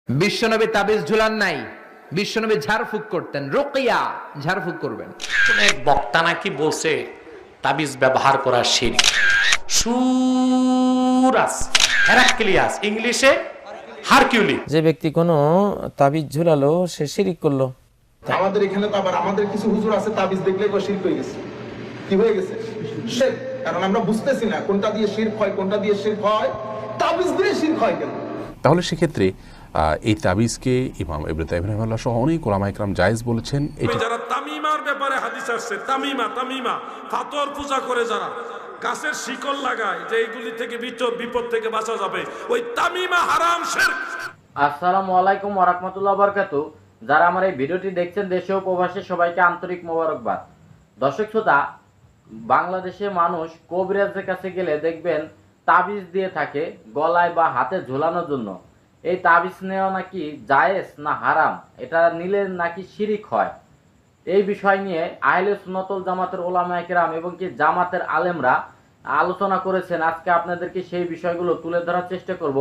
বিশ্বনবী তাবিজ ঝুলান নাই, বিশ্বনবী ঝাড়ফুঁক করতেন। রুকিয়া ঝাড়ফুঁক করবেন। এক বক্তা নাকি বলছে তাবিজ ব্যবহার করা শিরক। সুরাস হেরাক্লিয়াস, ইংলিশে হারকিউলি। যে ব্যক্তি কোনো তাবিজ ঝুলালো সে শিরিক করলো। আমাদের এখানে তো আবার আমাদের কিছু হুজুর আছে তাবিজ দেখলে শিরক হয়ে গেছে। কি হয়ে গেছে? শিরক। কারণ আমরা বুঝতেছি না কোনটা দিয়ে শিরক হয়, কোনটা দিয়ে শিরক হয়। তাবিজ দিয়ে শিরক হয় কেন? তাহলে সেক্ষেত্রে এই তাবিজকে ইমাম ইবনে তাইমিয়া রাহিমাহুল্লাহ সহ অনেক উলামা ইকরাম জায়েজ বলেছেন। এটি যারা তামিমার ব্যাপারে হাদিস আসছে, তামিমা ফাতর পূজা করে, যারা গাছের শিকল লাগায় যে এইগুলি থেকে বিপদ থেকে বাঁচা যাবে, ওই তামিমা হারাম শিরক। আসসালামু আলাইকুম ওয়া রাহমাতুল্লাহি ওয়া বারাকাতুহু। যারা আমার এই ভিডিওটি দেখছেন দেশে ও প্রবাসে সবাইকে আন্তরিক মোবারকবাদ। দর্শক শ্রোতা, বাংলাদেশে মানুষ কবিরাজের কাছে গেলে দেখবেন তাবিজ দিয়ে থাকে গলায় বা হাতে ঝোলানোর জন্য। এই তাবিজ নেওয়া নাকি জায়েজ না হারাম, এটা নিলে নাকি শিরিক হয়, এই বিষয় নিয়ে আহলে সুন্নাত ওয়াল জামাতের উলামায়ে কেরাম এবং কি জামাতের আলেমরা আলোচনা করেছেন। আজকে আপনাদেরকে সেই বিষয়গুলো তুলে ধরার চেষ্টা করব।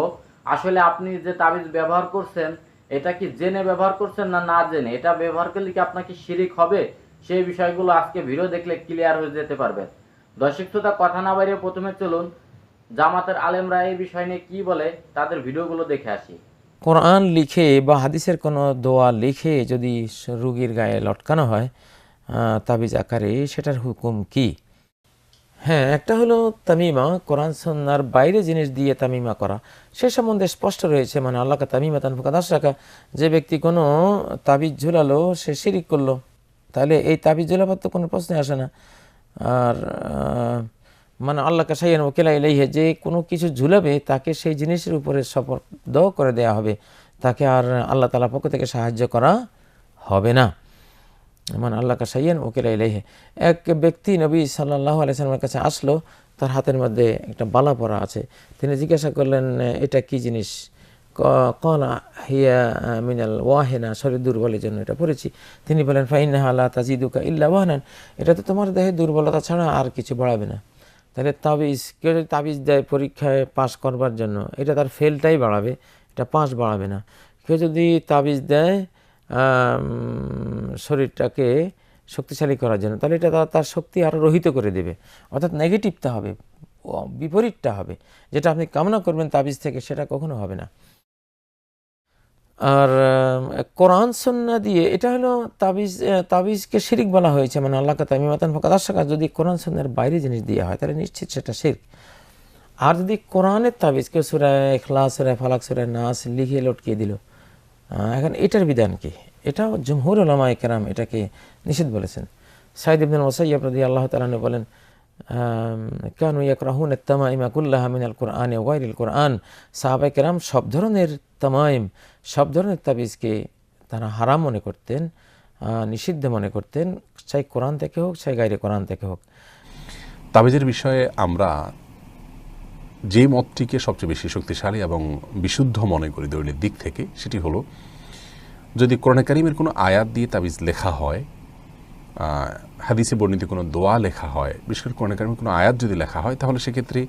আসলে আপনি যে তাবিজ ব্যবহার করছেন এটা কি জেনে ব্যবহার করছেন না না জেনে, এটা ব্যবহার করলে কি আপনাকে শিরিক হবে, সেই বিষয়গুলো আজকে ভিডিও দেখলে ক্লিয়ার হয়ে যেতে পারবেন। দর্শক শ্রোতা, কথা না বাইরে প্রথমে চলুন জামাতের আলেমরা এই বিষয় নিয়ে কি বলে তাদের ভিডিওগুলো দেখে আসি। কোরআন লিখে বা হাদিসের কোনো দোয়া লিখে যদি রুগীর গায়ে লটকানো হয় তাবিজ আকারে, সেটার হুকুম কি? হ্যাঁ, একটা হলো তামিমা, কোরআন সুন্নাহর বাইরে জিনিস দিয়ে তামিমা করা, সে সম্বন্ধে স্পষ্ট রয়েছে, মানে আল্লাহকে তামিমা তানফাকাদ আশরাকা, যে ব্যক্তি কোনো তাবিজ ঝুলালো সে শিরিক করলো। তাহলে এই তাবিজ ঝুলাবার তো কোনো প্রশ্নই আসে না। আর মানে আল্লাহকে শাইয়ান ওয়াকিলা ইলাইহি, যে কোনো কিছু ঝুলাবে তাকে সেই জিনিসের উপরে শপথ করে দেয়া হবে, তাকে আর আল্লাহ তাআলার পক্ষ থেকে সাহায্য করা হবে না। মানে আল্লাহকে শাইয়ান ওয়াকিলা ইলাইহি। এক ব্যক্তি নবী সাল্লাল্লাহু আলাইহি ওয়াসাল্লামের কাছে আসলো, তার হাতের মধ্যে একটা বালা পরা আছে। তিনি জিজ্ঞাসা করলেন, এটা কি জিনিস? ক্বালা হিয়া মিনাল ওয়াহিনা, শরীর দুর্বলের জন্য এটা পড়েছি। তিনি বলেন, ফাইন্নাহা লা তাজিদুকা ইল্লা ওয়াহনান, এটা তো তোমার দেহে দুর্বলতা ছাড়া আর কিছু বাড়াবে না। তাহলে তাবিজ, কেউ যদি তাবিজ দেয় পরীক্ষায় পাস করবার জন্য, এটা তার ফেলটাই বাড়াবে, এটা পাস বাড়াবে না। কেউ যদি তাবিজ দেয় শরীরটাকে শক্তিশালী করার জন্য, তাহলে এটা তার শক্তি আরও রহিত করে দেবে, অর্থাৎ নেগেটিভটা হবে, বিপরীতটা হবে। যেটা আপনি কামনা করবেন তাবিজ থেকে, সেটা কখনো হবে না। আর কোরআন সুন্নাহ দিয়ে, এটা হলো তাবিজকে শিরিক বলা হয়েছে, মানে আল্লাহকে তামিমা তানফাকাদ আশরাকা। যদি কোরআন সুন্নাহর বাইরে জিনিস দেওয়া হয় তাহলে নিশ্চিত সেটা শিরক। আর যদি কোরআনের তাবিজ কেউ সূরা ইখলাস, সূরা ফালাক, সূরা নাস লিখে লটকিয়ে দিল, এখন এটার বিধান কি? এটাও জমহুর উলামায়ে কেরাম এটাকে নিষেধ বলেছেন। সাঈদ ইবনুল মুসাইয়্যিব রাদিয়াল্লাহু তাআলা আনহু বলেন, কানু ইয়াকরাহুনা আত-তামাইমা কুল্লাহা মিনাল কুরআনি ওয়া গায়রিল কুরআন। সাহাবায়ে কেরাম সব ধরনের তামাইম, সব ধরনের তাবিজকে তারা হারাম মনে করতেন, নিষিদ্ধ মনে করতেন, চাই কোরআন থেকে হোক চাই গায়রে কোরআন থেকে হোক। তাবিজের বিষয়ে আমরা যে মতটিকে সবচেয়ে বেশি শক্তিশালী এবং বিশুদ্ধ মনে করি দলিলের দিক থেকে, সেটি হলো, যদি কোরআনে কারীমের কোনো আয়াত দিয়ে তাবিজ লেখা হয়, হাদিসে বর্ণিত কোনো দোয়া লেখা হয়, বিশেষ করে কোরআনে কারীমের কোনো আয়াত যদি লেখা হয়, তাহলে সেক্ষেত্রে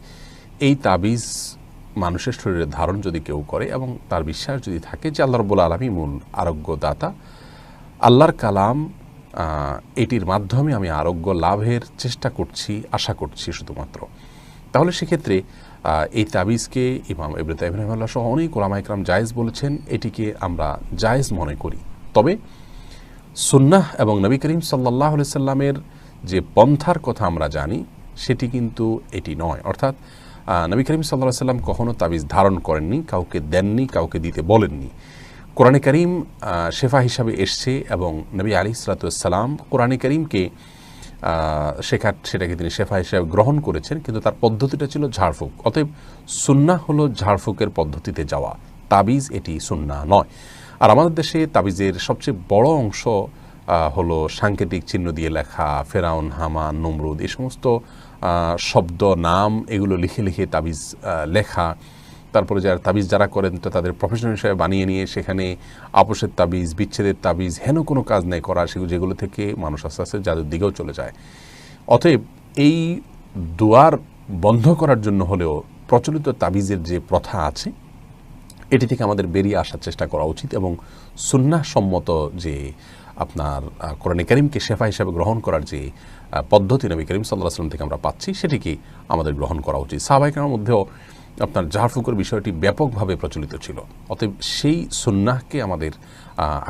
এই তাবিজ মানুষের শরীরে ধারণ যদি কেউ করে এবং তার বিশ্বাস যদি থাকে যে আল্লাহ রাব্বুল আলামিন মূল আরোগ্যদাতা, আল্লাহর কালাম, এটির মাধ্যমে আমি আরোগ্য লাভের চেষ্টা করছি, আশা করছি শুধুমাত্র, তাহলে সেক্ষেত্রে এই তাবিজকে ইমাম ইবনে তাইমিয়া রাহিমাহুল্লাহ সহ অনেক উলামা ইকরাম জায়েজ বলেছেন। এটিকে আমরা জায়েজ মনে করি। তবে সুন্নাহ এবং নবী করিম সাল্লাল্লাহু আলাইহি সাল্লামের যে পন্থার কথা আমরা জানি, সেটি কিন্তু এটি নয়। অর্থাৎ নবী করিম সাল্লাল্লাহু আলাইহি সাল্লাম কখনো তাবিজ ধারণ করেননি, কাউকে দেননি, কাউকে দিতে বলেননি। কোরআনে কারীম শেফা হিসাবে এসছে এবং নবী আলাইহিস সালাতু ওয়াস সালাম কোরআনে কারীমকে সেটাকে তিনি শেফা হিসাবে গ্রহণ করেছেন, কিন্তু তার পদ্ধতিটা ছিল ঝাড়ফুঁক। অতএব সুন্নাহ হলো ঝাড়ফুঁকের পদ্ধতিতে যাওয়া, তাবিজ এটি সুন্নাহ নয়। আর আমাদের দেশে তাবিজের সবচেয়ে বড় অংশ হলো সাংকেতিক চিহ্ন দিয়ে লেখা, ফেরাউন, হামান, নমরুদ, এই সমস্ত শব্দ, নাম, এগুলো লিখে লিখে তাবিজ লেখা। তারপরে তাবিজ যারা করেন তো তাদের প্রফেশনাল হিসেবে বানিয়ে নিয়ে সেখানে আপোষের তাবিজ, বিচ্ছেদের তাবিজ, হেন কোনো কাজ নেই করা, যেগুলো থেকে মানুষ আস্তে আস্তে জাদুর দিকেও চলে যায়। অতএব এই দুয়ার বন্ধ করার জন্য হলেও প্রচলিত তাবিজের যে প্রথা আছে, এটি থেকে আমাদের বেরিয়ে আসার চেষ্টা করা উচিত এবং সুন্নাহ সম্মত যে আপনার কোরআনে কারীমকে শেফা হিসাবে গ্রহণ করার যে পদ্ধতি নবী করিম সাল্লাল্লাহু আলাইহি ওয়াসাল্লাম থেকে আমরা পাচ্ছি সেটিকে আমাদের গ্রহণ করা উচিত। সাহাবায়ে কেরামের মধ্যেও আপনার ঝাড়ফুঁকের বিষয়টি ব্যাপকভাবে প্রচলিত ছিল। অতএব সেই সুন্নাহকে আমাদের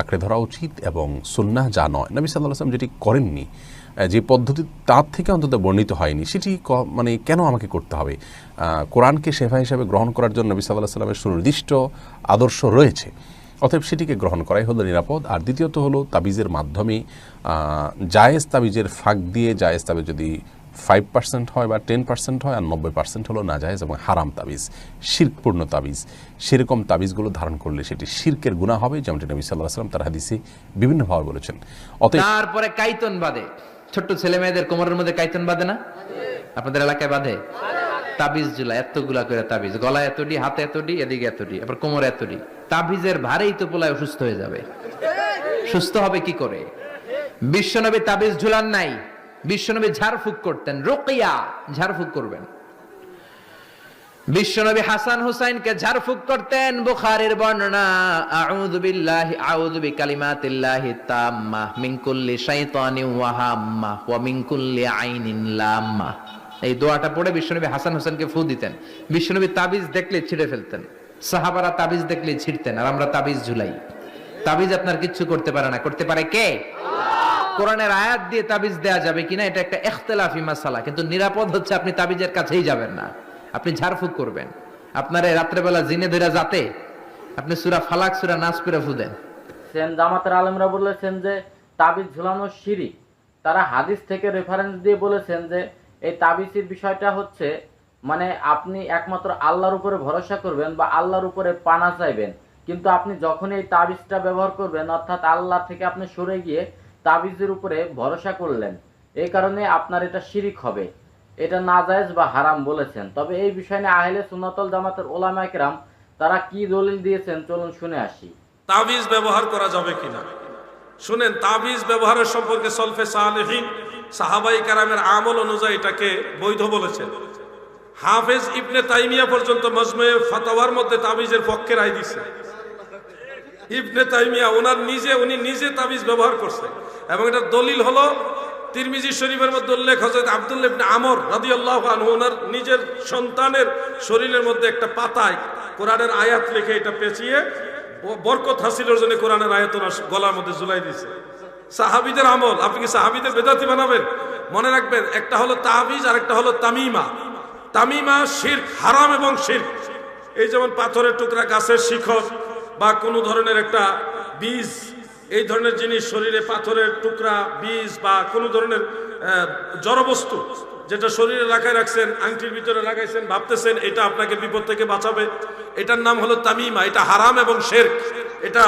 আঁকড়ে ধরা উচিত এবং সুন্নাহ যা নয়, নবী সাল্লাল্লাহু আলাইহি ওয়াসাল্লাম যেটি করেননি, যে পদ্ধতি তার থেকে অন্তত বর্ণিত হয়নি, সেটি মানে কেন আমাকে করতে হবে? কোরআনকে শেফা হিসাবে গ্রহণ করার জন্য নবী সাল্লাল্লাহু আলাইহি ওয়াসাল্লামের সুনির্দিষ্ট আদর্শ রয়েছে। অতএব সেটিকে গ্রহণ করাই হলো নিরাপদ। আর দ্বিতীয়ত হলো তাবিজের মাধ্যমে জায়েজ তাবিজের ফাঁক দিয়ে জায়েজ তাবিজ যদি 5% হয় বা 10% হয়, আর 90% হলো নাজায়েজ এবং হারাম তাবিজ, শিরকপূর্ণ তাবিজ। সেরকম তাবিজগুলো ধারণ করলে সেটি শিরকের গুনাহ হবে, যেমনটি নবী সাল্লাল্লাহু আলাইহি ওয়াসাল্লাম তার হাদিসে বিভিন্নভাবে বলেছেন। অতএব তারপরে কাইতন বাঁধে, ছোট্ট ছেলে মেয়েদের কোমরের মধ্যে কাইতন বাঁধে না? আপনাদের এলাকায় বাঁধে? তাবিজ ঝুলা, এতগুলা করে তাবিজ, গলায় এতটি, হাতে এতটি, এদিকে এতটি, আবার কোমরে এতটি। তাবিজের ভারেই তো পোলায় অসুস্থ হয়ে যাবে। সুস্থ হবে কি করে? বিশ্বনবী তাবিজ ঝুলান নাই, বিশ্বনবী ঝাড়ফুঁক করতেন। রুকিয়া, ঝাড়ফুঁক করবেন। বিশ্বনবী হাসান হুসাইনকে ঝাড়ফুঁক করতেন। বুখারীর বর্ণনা, আউযু বিল্লাহি আউযু বিকালিমাতিল্লাহি তাম্মাহ মিন কুল্লি শাইতানিন ওয়া হাম্মাহ ওয়া মিন কুল্লি আইনিন লাম্মাহ। এই দোয়াটা পড়ে বিশ্বনবী হাসান হুসাইনকে ফু দিতেন। বিশ্বনবী তাবিজ দেখলে ছিঁড়ে ফেলতেন, সাহাবারা তাবিজ দেখলে ছিঁড়তেন, আর আমরা তাবিজ ঝুলাই। তাবিজ আপনার কিচ্ছু করতে পারে না, করতে পারে কে? কোরআনের আয়াত দিয়ে তাবিজ দেয়া যাবে কিনা এটা একটা ইখতিলাফি মাসালা, কিন্তু নিরাপদ হচ্ছে আপনি তাবিজের কাছেই যাবেন না, আপনি ঝাড়ফুঁক করবেন। আপনারে রাত্রেবেলা জিনে ধরে যাতে আপনি সূরা ফালাক সূরা নাস পড়ে ফু দেন। জামাতের আলেমরা বলেছেন যে তাবিজ ঝুলানো শিরক। তারা হাদিস থেকে রেফারেন্স দিয়ে বলেছেন যে এই তাবিজের বিষয়টা হচ্ছে মানে আপনি একমাত্র আল্লাহর উপরে ভরসা করবেন বা আল্লাহর উপরে পানা চাইবেন, কিন্তু আপনি যখন এই তাবিজটা ব্যবহার করবেন অর্থাৎ আল্লাহ থেকে আপনি সরে গিয়ে তাবিজের উপরে ভরসা করলেন, এই কারণে আপনার এটা শিরক হবে। এটা নাজায়েজ বা হারাম বলেছেন। তবে এই বিষয় নিয়ে আহলে সুন্নাত ওয়াল জামাতের উলামায়ে কেরাম তারা কি দলিল দিয়েছেন চলুন শুনে আসি। তাবিজ ব্যবহার করা যাবে কিনা শুনেন। তাবিজ ব্যবহারের সম্পর্কে সলফে সালেহিন সাহাবাই কেরামের আমল অনুযায়ী এটাকে বৈধ বলেছেন। হাফেজ ইবনে তাইমিয়া পর্যন্ত মজমুয়ে ফাতাওয়ার মধ্যে তাবিজের পক্ষে রায় দিয়েছে। ইবনে তাইমিয়া উনি নিজে তাবিজ ব্যবহার করছে এবং এটা দলিল হলো তিরমিজি শরীফের মধ্যে উল্লেখ, হযরত আব্দুল্লাহ ইবনে আমর রাদিয়াল্লাহু আনহু ওনার নিজের সন্তানের শরীরের মধ্যে একটা পাতায় কোরআনের আয়াত লিখে এটা পেঁচিয়ে বরকত হাসিলের জন্য কোরআনের আয়াত ওনার গলার মধ্যে ঝুলাই দিয়েছে। সাহাবীদের আমল। আপনি কি সাহাবীদের বেদাতি বানাবেন? মনে রাখবেন, একটা হলো তাবিজ আর একটা হলো তামিমা। তামিমা শিরক, হারাম এবং শিরক। এই যেমন পাথরের টুকরা, গাছের শিকড় বা কোনো ধরনের একটা বীজ, এই ধরনের জিনিস, শরীরে পাথরের টুকরা, বীজ বা কোনো ধরনের জড়বস্তু যেটা শরীরে রাখছেন, আংটির ভিতরে লাগাইছেন, ভাবতেছেন এটা আপনাকে বিপদ থেকে বাঁচাবে, এটার নাম হলো তামিমা। এটা হারাম এবং শিরক, এটা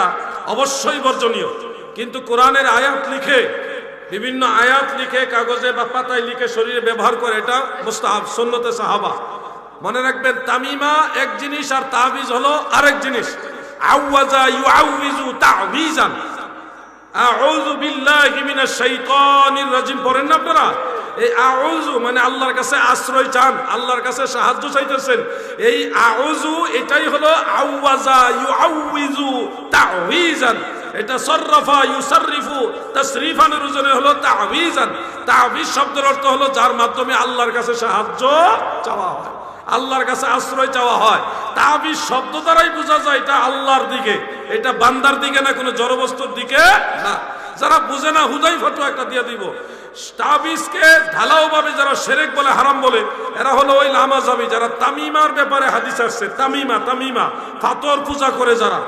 অবশ্যই বর্জনীয়। কিন্তু কোরআনের আয়াত লিখে, বিভিন্ন আয়াত লিখে কাগজে বা পাতায় লিখে শরীরে ব্যবহার করে, এটা মুস্তাহাব, সুন্নতে সাহাবা। মনে রাখবেন, তামিমা এক জিনিস আর তাবিজ হলো আরেক জিনিস। আওয়াজা ইউআউযু তা'ওয়িজান, আউযু বিল্লাহি মিনাশ শাইতানির রাজিম পড়েন না আপনারা? এই আউযু মানে আল্লাহর কাছে আশ্রয় চান, আল্লাহর কাছে সাহায্য চাইতেছেন। এই আউযু এটাই হলো আওয়াজা ইউআউযু তা'ওয়িজান। এটা সররাফা ইউসাররিফু তাসরিফানের ওজনে হলো তা'ওয়িজান। তা'ওয়িজ শব্দের অর্থ হলো যার মাধ্যমে আল্লাহর কাছে সাহায্য চাওয়া হয়, আল্লাহর কাছে আশ্রয় চাওয়া হয়। তাবিজ শব্দ দ্বারাই বোঝা যায় এটা আল্লাহর দিকে, এটা বান্দার দিকে না, কোনো জড়বস্তুর দিকে না। যারা বুঝে না হুদাই ফতোয়া একটা দিয়ে দিব। তাবিজকে ঢালাও ভাবে যারা শিরক বলে, হারাম বলে, এরা হলো ওই লামাজাবি যারা তামিমার ব্যাপারে হাদিস আসছে। তামিমা ফাতর পূজা করে, যারা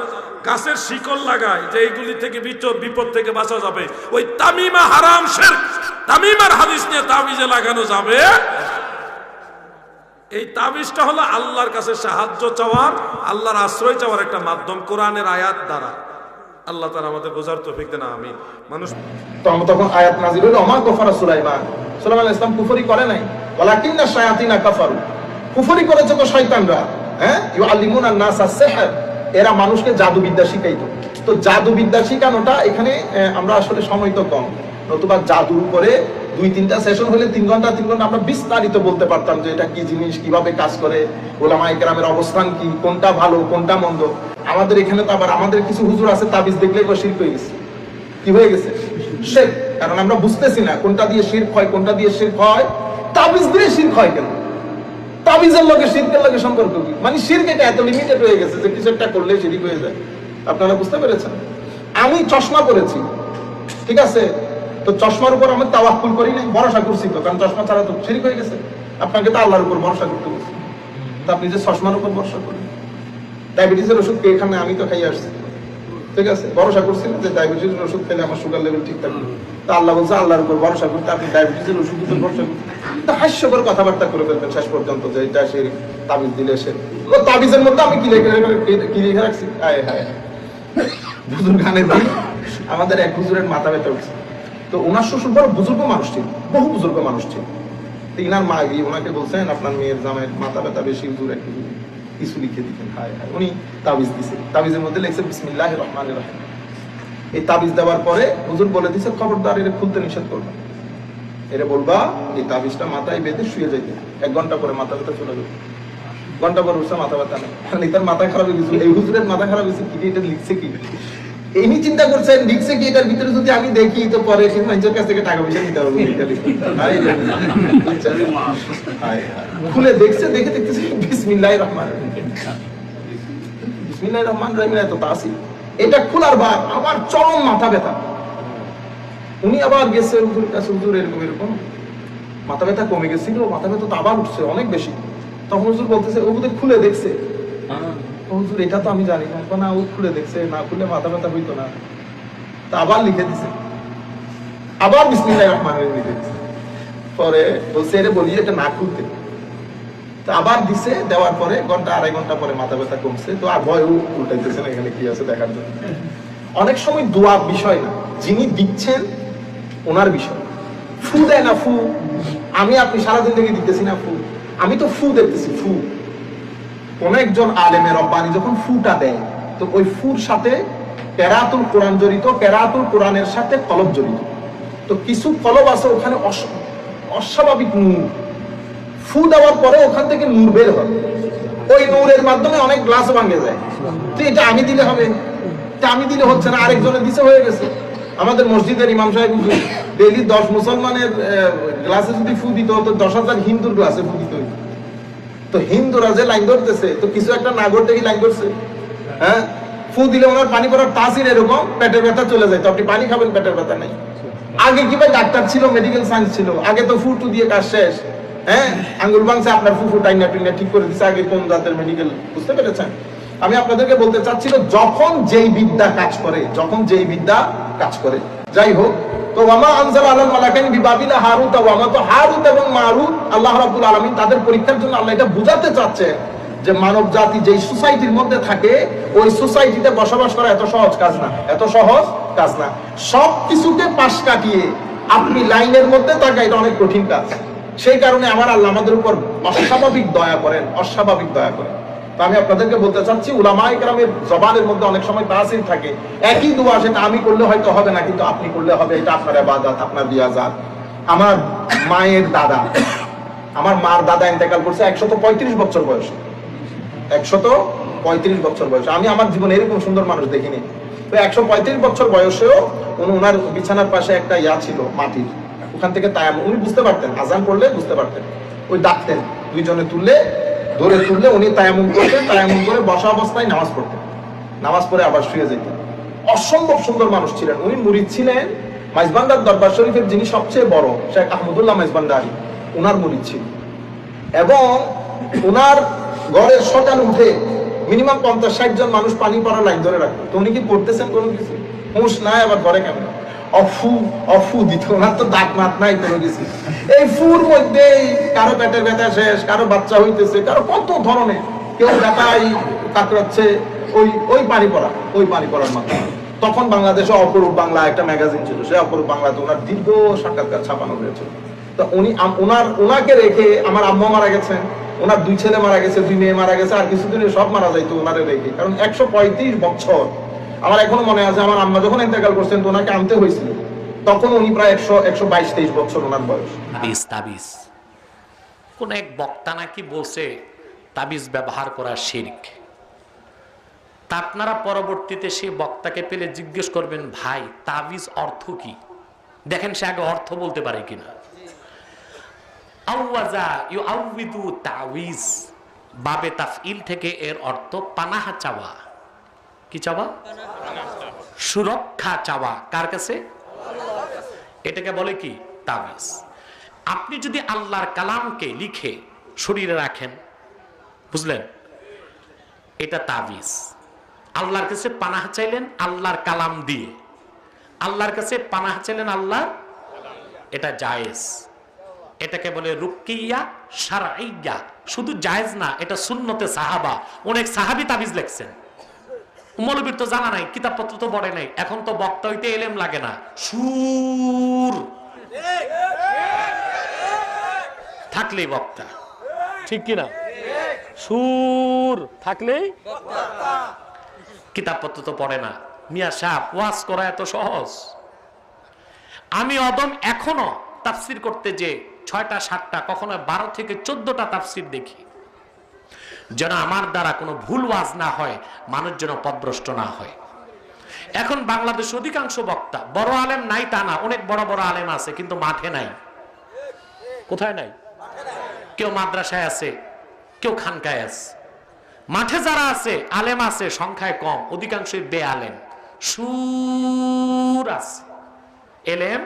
গাছের শিকল লাগায় যে এইগুলি থেকে বিপদ থেকে বাঁচা যাবে, ওই তামিমা হারাম শিরক। তামিমার হাদিস নিয়ে তাবিজে লাগানো যাবে। এই তাবিজটা হলো আল্লাহর কাছে সাহায্য চাওয়ার, আল্লাহর আশ্রয় চাওয়ার একটা মাধ্যম কোরআনের আয়াত দ্বারা। আল্লাহ তাআলা আমাদের বোঝার তৌফিক দেন, আমিন। মানুষ তখন আয়াত নাযিল হলো, ওমা কাফারা সুলাইমান। সুলাইমান আলাইহিস সালাম কুফরি করে নাই, ওয়ালাকিন্না শায়াতিনা কাফারু। কুফরি করেছে তো শয়তানরা। ইউআল্লিমুনান নাসা সিহর, এরা মানুষকে জাদুবিদ্যা শিখাইতো। তো জাদুবিদ্যা শিখানোটা এখানে আমরা আসলে সময় তো কম, নতুবা জাদুর উপরে 2-3টা সেশন হলে 3 ঘন্টা আমরা বিস্তারিত বলতে পারতাম যে এটা কি জিনিস, কিভাবে কাজ করে, উলামায়ে কেরামের অবস্থান কি, কোনটা ভালো কোনটা মন্দ। আমাদের এখানে তো আবার আমাদের কিছু হুজুর আছে তাবিজ দেখলেই শিরক হয়ে গেছে। কি হয়ে গেছে? শিরক। কারণ আমরা বুঝতেছি না কোনটা দিয়ে শিরক হয় কোনটা দিয়ে শিরক হয়। তাবিজ দিয়ে শিরক হয় কেন? তাবিজের লগে শিরকের লগে সম্পর্ক কি? মানে শিরক এটা এত লিমিটেড হয়ে গেছে যে কিছু একটা করলে শিরক হয়ে যায়। আপনারা বুঝতে পেরেছেন? আমি চশমা পরেছি, ঠিক আছে, তো চশমার উপর আমি তাওয়াক্কুল করি না, ভরসা করছি তো, কারণ চশমা ছাড়া তো শিরক হয়ে গেছে। আপনাকে তো আল্লাহর উপর ভরসা করতে বলছি, তো আপনি যে চশমার উপর ভরসা করেন। ডায়াবেটিসের ওষুধ কে এখানে? আমি তো খাই আসছি, ঠিক আছে, ভরসা করছি না যে ডায়াবেটিসের ওষুধ খেলে আমার সুগার লেভেল ঠিক থাকবে। তা আল্লাহ বলছে আল্লাহর উপর ভরসা করতে, আপনি ডায়াবেটিসের ওষুধ উপর ভরসা করতে, তো হাস্যকর কথাবার্তা করে ফেলবেন শেষ পর্যন্ত যে এটা সে তাবিজ দিলে সে। ও তাবিজের মধ্যে আমি কি লিখে রাখছি? হায় হায়, বুজুর্গ গানের দিন আমাদের এক হুজুরের মাথা ব্যথা উঠছে। তো ওনার শ্বশুর বড় বুজুর্গ মানুষ ছিল, বহু বুজুর্গ মানুষ ছিল। তো ইনার মা গিয়ে ওনাকে বলছেন আপনার মেয়ের জামাইয়ের মাথা ব্যথা বেশি, হুজুর একটু কিছু লিখে দিতেন। হায় হায়, উনি তাবিজ দিছে, তাবিজের মধ্যে লিখছে বিসমিল্লাহির রহমানির রহিম। এই তাবিজ দেওয়ার পরে হুজুর বলে দিছে খবরদার এটা খুলতে নিষেধ করবে, এটা বলবা এই তাবিজটা মাথায় বেঁধে শুয়ে যাইতে, 1 ঘন্টা পরে মাথা ব্যথা চলে যাবে। ঘন্টা পর উঠছে মাথা ব্যথা নেই, তার মাথা খারাপ হয়ে গেছিল। এই হুজুরের মাথা খারাপ হয়েছে কি, এটা লিখছে কি, এমনি চিন্তা করছেন লিখছে কি, এটার ভিতরে যদি আমি দেখি তো পরে সেই মানুষের কাছ থেকে টাকা পয়সা নিতে হবে। খুলে দেখছে, দেখে দেখতেছে বিসমিল্লাহির রহমানির রহিম, বিসমিল্লাহির রহমানির রহিম এত তাসির। এটা খোলার বার আবার চরম মাথা ব্যথা। উনি আবার গেছে হুজুরের কাছে, হুজুর এরকম এরকম মাথা ব্যথা কমে গেছিল, মাথা ব্যথা তো আবার উঠছে অনেক বেশি। তখন হুজুর বলতেছে ও বোধহয় খুলে দেখছে। হুজুর এটা তো আমি জানি না, ও খুলে দেখছে, না খুলে মাথা ব্যথা হইতো না। তা আবার লিখে দিছে, আবার বিসমিল্লাহির রহমানির রহিম লিখে দিছে। পরে বলছে এটা বলি এটা না খুলতে। তো আবার দিছে, দেওয়ার পরে 1-2.5 ঘন্টা পরে মাথা ব্যথা কমছে। তো আর ভয়ও উল্টাইতেছে না এখানে কি আছে দেখার জন্য। অনেক সময় দোয়া বিষয় না, যিনি দিচ্ছেন ওনার বিষয়। ফু দেয় না, ফু আমি আপনি সারাদিন থেকে দিতেছি না ফু, আমি তো ফু দেখতেছি। ফু কোন একজন আলেমের রব্বানি যখন ফুটা দেয় তো ওই ফুর সাথে কেরাতুল কোরআন জড়িত, কেরাতুল কোরআনের সাথে কলব জড়িত। তো কিছু কলব আছে ওখানে অস্বাভাবিক নূর, ফু দেওয়ার পরে ওখান থেকে নূর বের হয়, ওই নূরের মাধ্যমে অনেক গ্লাস ভাঙে যায়। তো এটা আমি দিলে হবে? এটা আমি দিলে হচ্ছে না, আরেকজনের দিছে হয়ে গেছে। আমাদের মসজিদের ইমাম সাহেব ডেইলি 10 মুসলমানের গ্লাসে যদি ফু দিত তো 10,000 হিন্দুর গ্লাসে ফু দিত। তো হিন্দুরা যে লাইন ধরতেছে, তো কিছু একটা নাগর দেখি লাইন ধরছে, হ্যাঁ, ফু দিলে ওনার পানি পড়ার তাসির এরকম, পেটের ব্যথা চলে যায়। তো আপনি পানি খাবেন, পেটের ব্যথা নেই। আগে কি ভাই ডাক্তার ছিল, মেডিকেল সায়েন্স ছিল, আগে তো ফুটু দিয়ে কাজ শেষ। হ্যাঁ, আঙ্গুল ভাঙছে আপনার ফুফু টাইনা টুইনা ঠিক করে দিচ্ছে, আগে কোন জাতের মেডিকেল। বুঝতে পেরেছেন? আমি আপনাদেরকে বলতে চাচ্ছিল যখন যেই বিদ্যা কাজ করে, যখন যেই বিদ্যা কাজ করে। যাই হোক, তো ওয়ামা আনজালা আলাল মালাকাইন বিবাবিলা হারুত ওয়া মারুত, তো হারুত এবং মারুত আল্লাহ রাব্বুল আলামিন তাদের পরীক্ষার জন্য আল্লাহ এটা বুঝাতে চাচ্ছে যে মানব জাতি যেই সোসাইটির মধ্যে থাকে ওই সোসাইটিতে বসবাস করা এত সহজ কাজ না, এত সহজ কাজ না। সব কিছুকে পাশ কাটিয়ে আপনি লাইনের মধ্যে থাকা এটা অনেক কঠিন কাজ। সেই কারণে আমার আল্লাহ আমাদের উপর অস্বাভাবিক দয়া করেন, অস্বাভাবিক দয়া করেন। তো আমি আপনাদেরকে বলতে চাচ্ছি উলামায়ে কেরামের জবানের মধ্যে অনেক সময় তাসির থাকে। একই দোয়া সেটা আমি করলে হয়তো হবে না, কিন্তু আপনি করলে হবে। এটা আপনার ইবাদত, আপনার রিয়াজাত। আমার মায়ের দাদা, আমার মার দাদা ইন্তেকাল করছে 135 বছর বয়সে, 135 বছর বয়সে। আমি আমার জীবনে এরকম সুন্দর মানুষ দেখিনি। তো 135 বছর বয়সেও ওনার বিছানার পাশে একটা ইয়া ছিল মাটির, ওখান থেকে তায়াম্মুম, উনি বুঝতে পারতেন, আজান পড়লে বুঝতে পারতেন, ওই ডাকতেন, দুইজনে ধরে তুললে উনি তায়াম্মুম করতেন, তায়াম্মুম করে বসা অবস্থায় নামাজ পড়তেন, নামাজ পড়ে আবার শুয়ে যেতেন। অসম্ভব সুন্দর মানুষ ছিলেন। উনি মুরিদ ছিলেন মাইজবান্ডার দরবার শরীফের যিনি সবচেয়ে বড় শেখ আহমদুল্লাহ মাইজবান্ডারি, ওনার মুরিদ ছিল। এবং ওনার ঘরে সকালে উঠে মিনিমাম 50-60 জন মানুষ পানি পড়ার লাইন ধরে রাখতো। তো উনি কি করতেছেন কোনো কিছু? হুঁশ নাই, আবার ঘরে কেমন অফু দিত, ওনার তো দাঁত মাত নাই কোনো কিছু। এই ফুর মধ্যে কারো পেটের ব্যথা শেষ, কারো বাচ্চা হইতেছে, কারো কত ধরনের, কেউ ব্যথায় কাতরাচ্ছে, ওই পানি পড়ার মাধ্যমে। তখন বাংলাদেশে অপরূপ বাংলা একটা ম্যাগাজিন ছিল, সে অপরূপ বাংলাতে ওনার দীর্ঘ সাক্ষাৎকার ছাপানো হয়েছিল। তো ওনাকে রেখে আমার আম্মা মারা গেছেন, ওনার 2 ছেলে মারা গেছে, 2 মেয়ে মারা গেছে, আর কিছুদিনে সব মারা যাইতো ওনারে রেখে। কারণ 135 বছর। আমার এখনো মনে আছে আমার আম্মা যখন ইন্তেকাল করছেন তো ওনাকে আনতে হয়েছিল, তখন উনি প্রায় 122-23 বছর ওনার বয়স। তাবিজ কোন এক বক্তা নাকি বলছে তাবিজ ব্যবহার করা শিরক। তা আপনারা পরবর্তীতে সেই বক্তাকে পেলে জিজ্ঞেস করবেন, ভাই তাবিজ অর্থ কি, দেখেন সে আগে অর্থ বলতে পারে কিনা। আওয়াজা ইউআউযু তাবিজ বাবে তাফইল থেকে এর অর্থ পানাহ চাওয়া। কি চাওয়া? সুরক্ষা চাওয়া। কার কাছে? এটাকে বলে কি? তাবিজ। আপনি যদি আল্লাহর কালামকে লিখে শরীরে রাখেন, বুঝলেন, এটা তাবিজ। আল্লাহর কাছে পানাহ চাইলেন আল্লাহর কালাম দিয়ে, আল্লাহর কাছে পানাহ চাইলেন আল্লাহ, এটা জায়েজ। এটাকে বলে রুকিয়া শারঈয়া। শুধু জায়েজ না, এটা সুন্নতে সাহাবা। অনেক সাহাবী তাবিজ লিখছেন। মৌলবীর তো জানা নাই, কিতাবপত্র তো পড়ে নাই, এখন তো বক্তা হইতে এলেম লাগে না, সুর থাকলেই বক্তা, ঠিক কিনা? সুর থাকলেই কিতাবপত্র তো পড়ে না। মিয়া সাহেব ওয়াজ করা এত সহজ? আমি অদম এখনো তাফসির করতে যে 6টা 7টা কখনো 12 থেকে 14টা তাফসির দেখি, যেন আমার দ্বারা কোনো ভুল ওয়াজ না হয়, মানুষ যেন পথভ্রষ্ট না হয়। এখন বাংলাদেশ অধিকাংশ বক্তা বড় আলেম নাই তা না, অনেক বড় বড় আলেম আছে, কিন্তু মাঠে নাই। কোথায় নাই? কেউ মাদ্রাসায় আছে, কেউ খানকায় আছে। মাঠে যারা আছে আলেম আছে সংখ্যায় কম, অধিকাংশই বেআলেম। সুর আছে, এলেম।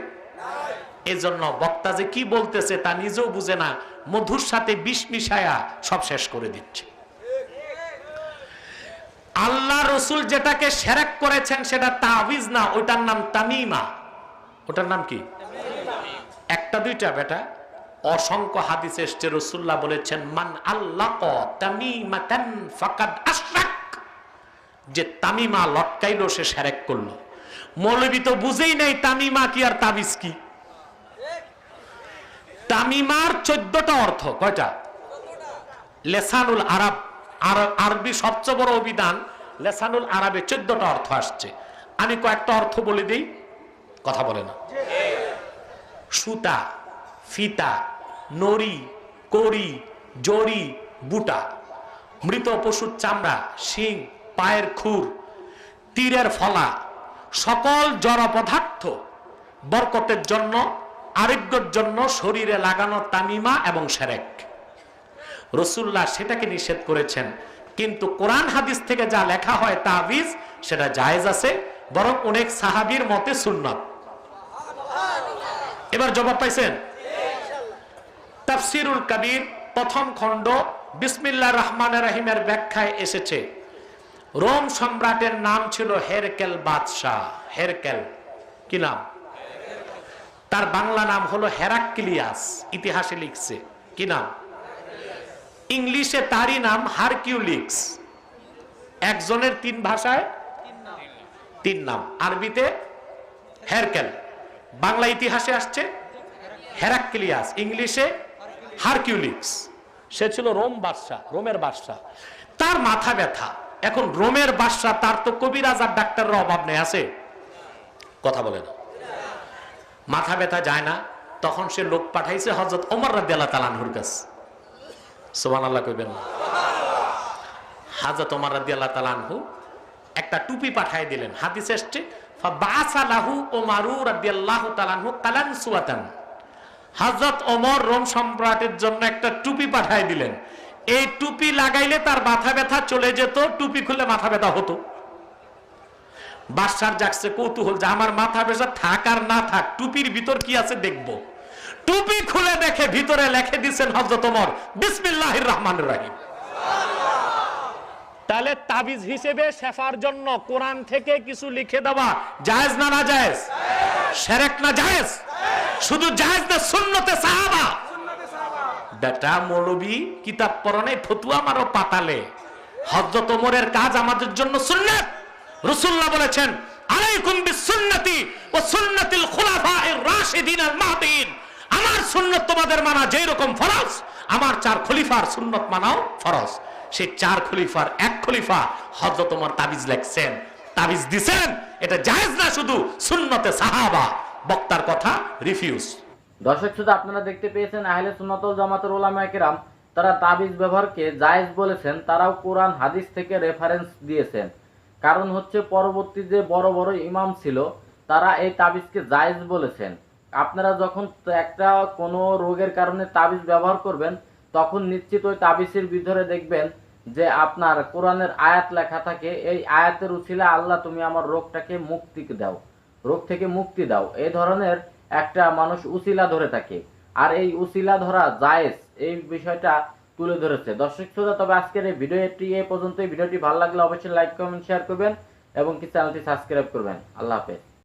এজন্য বক্তা যে কি বলতেছে তা নিজেও বুঝে না, মধুর সাথে বিষ মিশায়া সব শেষ করে দিচ্ছে। আল্লাহ রসুল যেটাকে শিরক করেছেন সেটা তাবিজ না, ওটার নাম তামিমা। ওটার নাম কি? একটা দুইটা বেটা, অসংখ্য হাদিসে এসেছে রাসূলুল্লাহ বলেছেন, মান আল্লাকা তামিমাতান ফাকাদ আশরাক। যে তামিমা লটকাইলো সে শিরক করলো। মৌলবী তো বুঝেই নাই তামিমা কি আর তাবিজ কি। তামিমার 14টা অর্থ। কয়টা? লেসানুল আরব, আরবি সবচেয়ে বড় অভিধান লেসানুল আরবে 14টা অর্থ আসছে। আমি কয়েকটা অর্থ বলে দিই, কথা বলে না। সুতা, ফিতা, নড়ি, কড়ি, জড়ি, বুটা, মৃত পশুর চামড়া, শিং, পায়ের খুর, তীরের ফলা, সকল জড় পদার্থ বরকতের জন্য, আরোগ্যের জন্য শরীরে লাগানো তামিমা এবং শিরক। রাসূলুল্লাহ সেটাকে নিষেধ করেছেন, কিন্তু কোরআন হাদিস থেকে যা লেখা হয় তাবিজ সেটা জায়েজ আছে, বরং অনেক সাহাবীর মতে সুন্নাত। এবার জবাব পাইছেন? তাফসিরুল কবির প্রথম খণ্ড বিসমিল্লাহির রহমানির রহিমের ব্যাখ্যায় এসেছে, রোম সম্রাটের নাম ছিল হেরকেল বাদশাহ। হেরকেল কি নাম? তার বাংলা নাম হলো হেরাক্লিয়াস। ইতিহাসে লিখছে কি নাম? ইংলিশে তারই নাম হারকিউলিক্স। একজনের 3 ভাষায় 3 নাম। আরবিতে হেরকেল, বাংলা ইতিহাসে আসছে হেরাক্লিয়াস, ইংলিশে হারকিউলিক্স। সে ছিল রোম বাদশাহ, রোমের বাদশাহ। তার মাথা ব্যথা। এখন রোমের বাদশাহ, তার তো কবিরাজ আর ডাক্তারের অভাব নেই, আছে? কথা বলে না। মাথা ব্যথা যায় না, তখন সে লোক পাঠাইছে হযরত ওমর রাদিয়াল্লাহু তাআলা আনহুর কাছে। সুবহানাল্লাহ কইবেন না? হযরত ওমর রাদিয়াল্লাহু তাআলা আনহু একটা টুপি পাঠিয়ে দিলেন। হাদিসে আসছে, ফাবাসা লাহু ওমরু রাদিয়াল্লাহু তাআলা আনহু কালানসুয়াতান। হযরত ওমর রোম সম্রাটের জন্য একটা টুপি পাঠিয়ে দিলেন। এই টুপি লাগাইলে তার মাথা ব্যথা চলে যেত, টুপি খুলে মাথা ব্যথা হতো। বাদশার জাগছে কৌতূহল যে আমার মাথা ব্যথা থাক আর না থাক, টুপির ভিতর কি আছে দেখব। টুপি খুলে দেখে ভিতরে লিখে দিয়েছেন হযরত ওমর বিসমিল্লাহির রহমানির রহিম। তাহলে তাবিজ হিসেবে শেফার জন্য কোরআন থেকে কিছু লিখে দেওয়া জায়েজ না না জায়েজ? শিরক না জায়েজ? শুধু জায়েজ না সুন্নতে সাহাবা। বেটা মৌলবী কিতাব পড়া নাই, ফতুয়া মারো পাতালে। হযরত ওমরের কাজ আমাদের জন্য সুন্নাত। রাসূলুল্লাহ বলেছেন, আলাইকুম বিসুন্নতি ওয়া সুন্নাতিল খুলাফায়ে রাশিদিন আল মাহদিয়িন। আমার সুন্নাত তোমাদের মানা যেই রকম ফরজ, আমার 4 খলিফার সুন্নাত মানাও ফরজ। সেই 4 খলিফার এক খলিফা হযরত ওমর তাবিজ লিখছেন, তাবিজ দিবেন। এটা জায়েজ না শুধু সুন্নতে সাহাবা, বক্তার কথা রিফিউজ। দর্শক শ্রোতা, আপনারা দেখতে পেয়েছেন আহলে সুন্নাত ওয়াল জামাতের উলামায়ে কেরাম তারা তাবিজ ব্যবহারকে জায়েজ বলেছেন, তারাও কোরআন হাদিস থেকে রেফারেন্স দিয়েছেন। কারণ হচ্ছে পরবর্তী যে বড় বড় ইমাম ছিল তারা এই তাবিজকে জায়েজ বলেছেন। আপনারা যখন একটা কোনো রোগের কারণে তাবিজ ব্যবহার করবেন তখন নিশ্চিত ওই তাবিজের ভিতরে দেখবেন যে আপনার কোরআনের আয়াত লেখা থাকে, এই আয়াতের উছিলা আল্লাহ তুমি আমার রোগটাকে মুক্তি দাও, রোগ থেকে মুক্তি দাও, এই ধরনের একটা মানুষ উছিলা ধরে থাকে। আর এই উছিলা ধরা জায়েজ, এই বিষয়টা তুলে ধরেছে। দর্শক শ্রোতা, তবে আজকের এই ভিডিওটি এই পর্যন্তই। ভিডিওটি ভালো লাগলে অবশ্যই লাইক কমেন্ট শেয়ার করবেন এবং কি চ্যানেলটি সাবস্ক্রাইব করবেন। আল্লাহ হাফেজ।